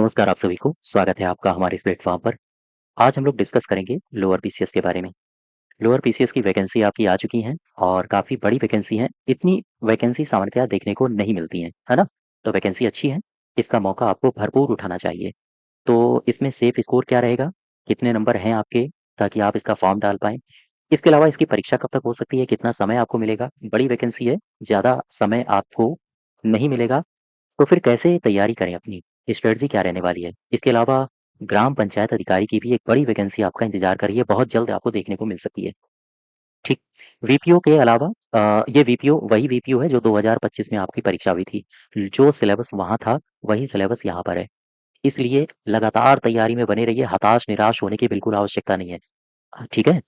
नमस्कार आप सभी को, स्वागत है आपका हमारे इस प्लेटफ़ॉर्म पर। आज हम लोग डिस्कस करेंगे लोअर पीसीएस के बारे में। लोअर पीसीएस की वैकेंसी आपकी आ चुकी हैं और काफ़ी बड़ी वैकेंसी हैं। इतनी वैकेंसी सामान्यतः देखने को नहीं मिलती हैं, है ना? तो वैकेंसी अच्छी है, इसका मौका आपको भरपूर उठाना चाहिए। तो इसमें सेफ स्कोर क्या रहेगा? कितने नंबर हैं आपके ताकि आप इसका फॉर्म डाल पाएँ? इसके अलावा इसकी परीक्षा कब तक हो सकती है? कितना समय आपको मिलेगा? बड़ी वैकेंसी है, ज़्यादा समय आपको नहीं मिलेगा। तो फिर कैसे तैयारी करें अपनी? स्ट्रैटेजी क्या रहने वाली है? इसके अलावा ग्राम पंचायत अधिकारी की भी एक बड़ी वैकेंसी आपका इंतज़ार कर रही है, बहुत जल्द आपको देखने को मिल सकती है। ठीक, वीपीओ के अलावा ये वीपीओ वही वीपीओ है जो 2025 में आपकी परीक्षा हुई थी। जो सिलेबस वहाँ था, वही सिलेबस यहाँ पर है। इसलिए लगातार तैयारी में बने रहिए, हताश, निराश होने की बिल्कुल आवश्यकता नहीं है। ठीक है?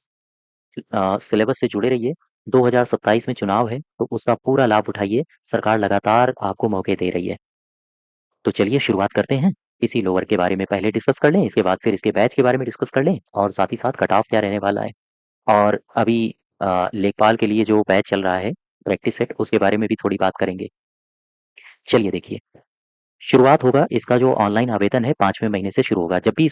सिलेबस से जुड़े रहिए। 2027 में चुनाव है, तो उसका पूरा लाभ उठाइए। सरकार लगातार आपको मौके दे रही है। तो चलिए शुरुआत करते हैं। इसी लोअर के बारे में पहले डिस्कस कर लें, इसके बाद फिर इसके बैच के बारे में डिस्कस कर लें और साथ ही साथ कट ऑफ क्या रहने वाला है। और अभी लेखपाल के लिए जो बैच चल रहा है, प्रैक्टिस सेट, उसके बारे में भी थोड़ी बात करेंगे। चलिए देखिए, शुरुआत होगा इसका जो ऑनलाइन आवेदन है 5वें महीने से शुरू होगा। जब भी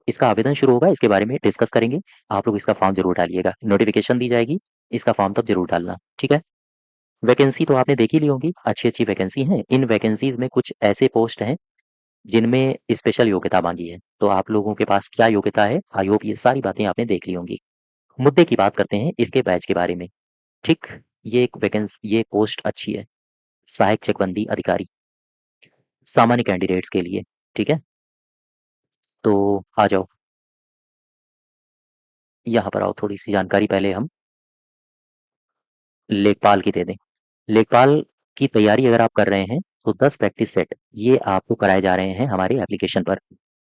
इसका आवेदन शुरू होगा इसके बारे में डिस्कस करेंगे। आप लोग इसका फॉर्म ज़रूर डालिएगा। नोटिफ़िकेशन दी जाएगी, इसका फॉर्म तब ज़रूर डालना, ठीक है? वैकेंसी तो आपने देख ही ली होंगी, अच्छी-अच्छी वैकेंसी हैं। इन वैकेंसीज़ में कुछ ऐसे पोस्ट हैं जिनमें स्पेशल योग्यता माँगी है। तो आप लोगों के पास क्या योग्यता है? आई होप ये सारी बातें आपने देख ली होंगी। मुद्दे की बात करते हैं इसके बैच के बारे में। ठीक, ये पोस्ट अच्छी है। सहायक चकबंदी अधिकारी, सामान्य कैंडिडेट्स के लिए, ठीक है? तो आ जाओ, यहाँ पर आओ, थोड़ी-सी जानकारी पहले हम लेखपाल की दे दें। लेखपाल की तैयारी अगर आप कर रहे हैं, तो 10 प्रैक्टिस सेट ये आपको कराए जा रहे हैं हमारे एप्लीकेशन पर।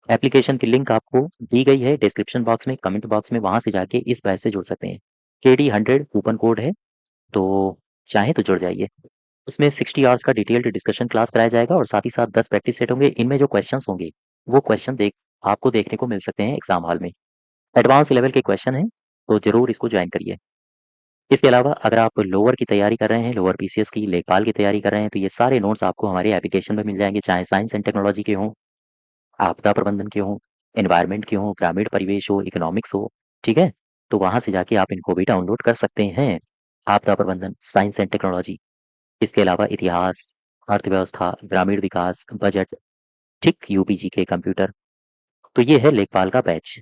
एप्लीकेशन की लिंक आपको दी गई है डिस्क्रिप्शन बॉक्स में, कमेंट बॉक्स में, वहाँ से जाके इस बैच से जुड़ सकते हैं। केडी 100 कूपन कोड है, तो चाहें तो जुड़ जाइए। इसमें 60 आवर्स का डिटेल्ड डिस्कशन क्लास कराया जाएगा और साथ ही साथ 10 प्रैक्टिस सेट होंगे। इनमें जो क्वेश्चंस होंगे, वो क्वेश्चन आपको देखने को मिल सकते हैं एग्जाम हॉल में। एडवांस लेवल के क्वेश्चन हैं, तो ज़रूर इसको ज्वाइन करिए। इसके अलावा अगर आप लोअर की तैयारी कर रहे हैं, लोअर पीसीएस की, लेखपाल की तैयारी कर रहे हैं, तो ये सारे नोट्स आपको हमारे एप्लीकेशन में मिल जाएँगे, चाहे साइंस एंड टेक्नोलॉजी के हों, आपदा प्रबंधन के हों, एनवायरनमेंट के हों, ग्रामीण परिवेश हो, इकोनॉमिक्स हो, ठीक है? तो वहाँ से जाके आप इनको भी डाउनलोड कर सकते हैं। आपदा प्रबंधन, साइंस एंड टेक्नोलॉजी, इसके अलावा इतिहास, अर्थव्यवस्था, ग्रामीण विकास, बजट, ठीक, यूपीजी के कंप्यूटर। तो ये है लेखपाल का बैच।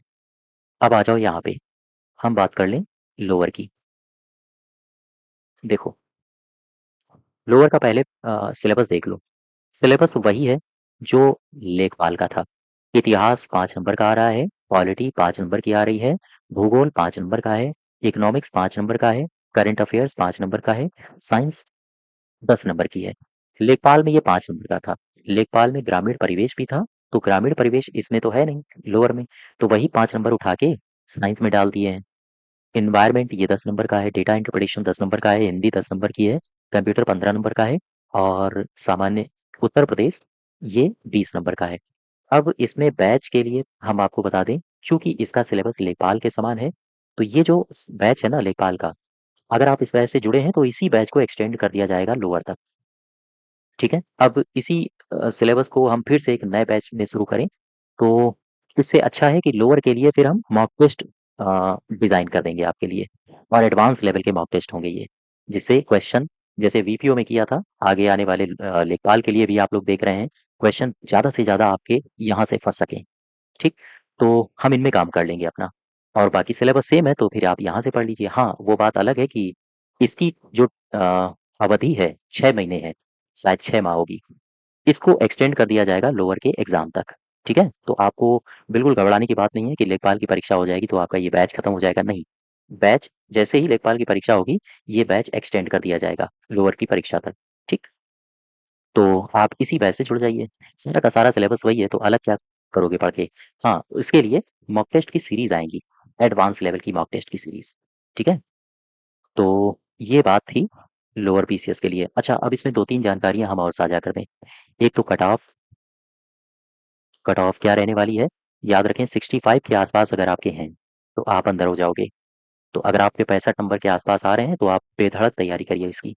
अब आ जाओ यहाँ पे, हम बात कर लें लोअर की। देखो, लोअर का पहले सिलेबस देख लो। सिलेबस वही है जो लेखपाल का था। इतिहास 5 नंबर का आ रहा है, पॉलिटी 5 नंबर की आ रही है, भूगोल 5 नंबर का है, इकोनॉमिक्स 5 नंबर का है, करंट अफेयर्स 5 नंबर का है, साइंस 10 नंबर की है। लेखपाल में ये 5 नंबर का था। लेखपाल में ग्रामीण परिवेश भी था, तो ग्रामीण परिवेश इसमें तो है नहीं लोअर में, तो वही 5 नंबर उठा के साइंस में डाल दिए हैं। एनवायरनमेंट ये 10 नंबर का है, डेटा इंटरप्रिटेशन 10 नंबर का है, हिंदी 10 नंबर की है, कंप्यूटर 15 नंबर का है और सामान्य उत्तर प्रदेश ये 20 नंबर का है। अब इसमें बैच के लिए हम आपको बता दें, चूँकि इसका सिलेबस लेखपाल के समान है, तो ये जो बैच है ना लेखपाल का, अगर आप इस बैच से जुड़े हैं तो इसी बैच को एक्सटेंड कर दिया जाएगा लोअर तक, ठीक है? अब इसी सिलेबस को हम फिर से एक नए बैच में शुरू करें, तो इससे अच्छा है कि लोअर के लिए फिर हम मॉक टेस्ट डिज़ाइन कर देंगे आपके लिए और एडवांस लेवल के मॉक टेस्ट होंगे ये, जिससे क्वेश्चन जैसे वीपीओ में किया था, आगे आने वाले लेखपाल के लिए भी आप लोग देख रहे हैं, क्वेश्चन ज़्यादा से ज़्यादा आपके यहाँ से फँस सकें, ठीक? तो हम इनमें काम कर लेंगे अपना और बाकी सिलेबस सेम है, तो फिर आप यहाँ से पढ़ लीजिए। हाँ, वो बात अलग है कि इसकी जो अवधि है, 6 महीने है, शायद 6 माह होगी। इसको एक्सटेंड कर दिया जाएगा लोअर के एग्ज़ाम तक, ठीक है? तो आपको बिल्कुल घबराने की बात नहीं है कि लेखपाल की परीक्षा हो जाएगी तो आपका ये बैच खत्म हो जाएगा, नहीं। बैच जैसे ही लेखपाल की परीक्षा होगी, ये बैच एक्सटेंड कर दिया जाएगा लोअर की परीक्षा तक, ठीक? तो आप इसी बैच से जुड़ जाइए। सारा का सारा सिलेबस वही है, तो अलग क्या करोगे पढ़ के? हाँ, इसके लिए मॉक टेस्ट की सीरीज़ आएँगी, एडवांस लेवल की मॉक टेस्ट की सीरीज़, ठीक है? तो ये बात थी लोअर पीसीएस के लिए। अच्छा, अब इसमें 2-3 जानकारियाँ हम और साझा कर दें। एक तो कट ऑफ क्या रहने वाली है? याद रखें 65 के आस-पास अगर आपके हैं, तो आप अंदर हो जाओगे। तो अगर आपके 65 नंबर के आस-पास आ रहे हैं, तो आप बेधड़क तैयारी करिए इसकी।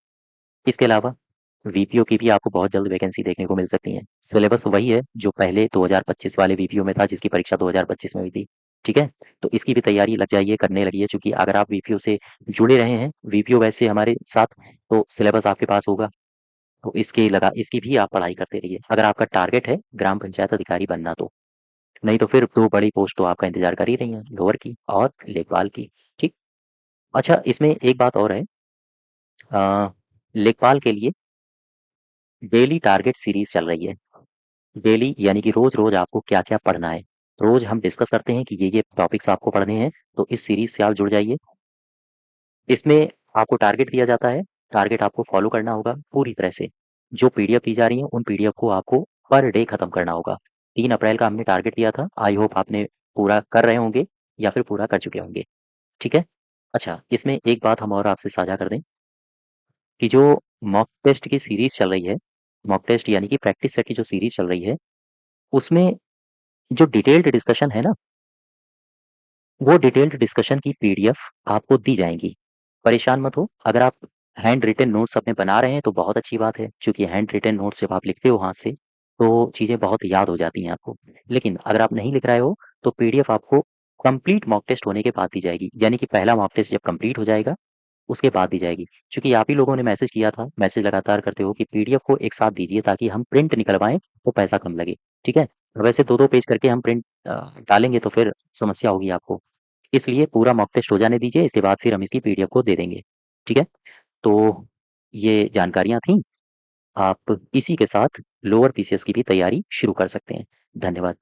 इसके अलावा वीपीओ की भी आपको बहुत जल्द वैकेंसी देखने को मिल सकती है। सिलेबस वही है जो पहले 2025 वाले वीपीओ में था, जिसकी परीक्षा 2025 में हुई थी। ठीक है? तो इसकी भी तैयारी लग जाइए, करने लगिए, क्योंकि अगर आप वीपीओ से जुड़े रहे हैं, वीपीओ वैसे हमारे साथ, तो सिलेबस आपके पास होगा। तो इसकी भी आप पढ़ाई करते रहिए, अगर आपका टारगेट है ग्राम पंचायत अधिकारी बनना तो। नहीं तो फिर 2 बड़ी पोस्ट तो आपका इंतज़ार कर ही रही हैं, लोअर की और लेखपाल की। ठीक? अच्छा, इसमें एक बात और है, अ, लेखपाल के लिए डेली टारगेट सीरीज़ चल रही है। डेली यानी कि रोज़-रोज़ आपको क्या-क्या पढ़ना है। रोज़ हम डिस्कस करते हैं कि ये टॉपिक्स आपको पढ़ने हैं, तो इस सीरीज़ से आप जुड़ जाइए। इसमें आपको टारगेट दिया जाता है, टारगेट आपको फ़ॉलो करना होगा पूरी तरह से। जो पीडीएफ दी जा रही है, उन पीडीएफ को आपको पर डे खत्म करना होगा। 3 अप्रैल का हमने टारगेट दिया था, आई होप आपने पूरा कर रहे होंगे या फिर पूरा कर चुके होंगे। ठीक है? अच्छा, इसमें एक बात हम और आपसे साझा कर दें कि जो मॉक टेस्ट की सीरीज़ चल रही है, मॉक टेस्ट यानी कि प्रैक्टिस सेट की जो सीरीज़ चल रही है, उसमें जो डिटेल्ड डिस्कशन है ना, वो डिटेल्ड डिस्कशन की पीडीएफ आपको दी जाएँगी। परेशान मत हो, अगर आप हैंड रिटन नोट्स अपने बना रहे हैं तो बहुत अच्छी बात है, क्योंकि हैंड रिटन नोट्स जब आप लिखते हो हाथ से, तो चीज़ें बहुत याद हो जाती हैं आपको। लेकिन अगर आप नहीं लिख रहे हो, तो पीडीएफ आपको कंप्लीट मॉक टेस्ट होने के बाद दी जाएगी। यानी कि पहला मॉक टेस्ट जब कंप्लीट हो जाएगा, उसके बाद दी जाएगी। चूँकि आप ही लोगों ने मैसेज किया था, मैसेज लगातार करते हो कि पीडीएफ को एक साथ दीजिए ताकि हम प्रिंट निकलवाएँ तो पैसा कम लगे, ठीक है? वैसे 2-2 पेज करके हम प्रिंट डालेंगे तो फिर समस्या होगी आपको। इसलिए पूरा मॉक टेस्ट हो जाने दीजिए, इसके बाद फिर हम इसकी पीडीएफ को दे देंगे, ठीक है? तो ये जानकारियाँ थीं, आप इसी के साथ लोअर पीसीएस की भी तैयारी शुरू कर सकते हैं। धन्यवाद।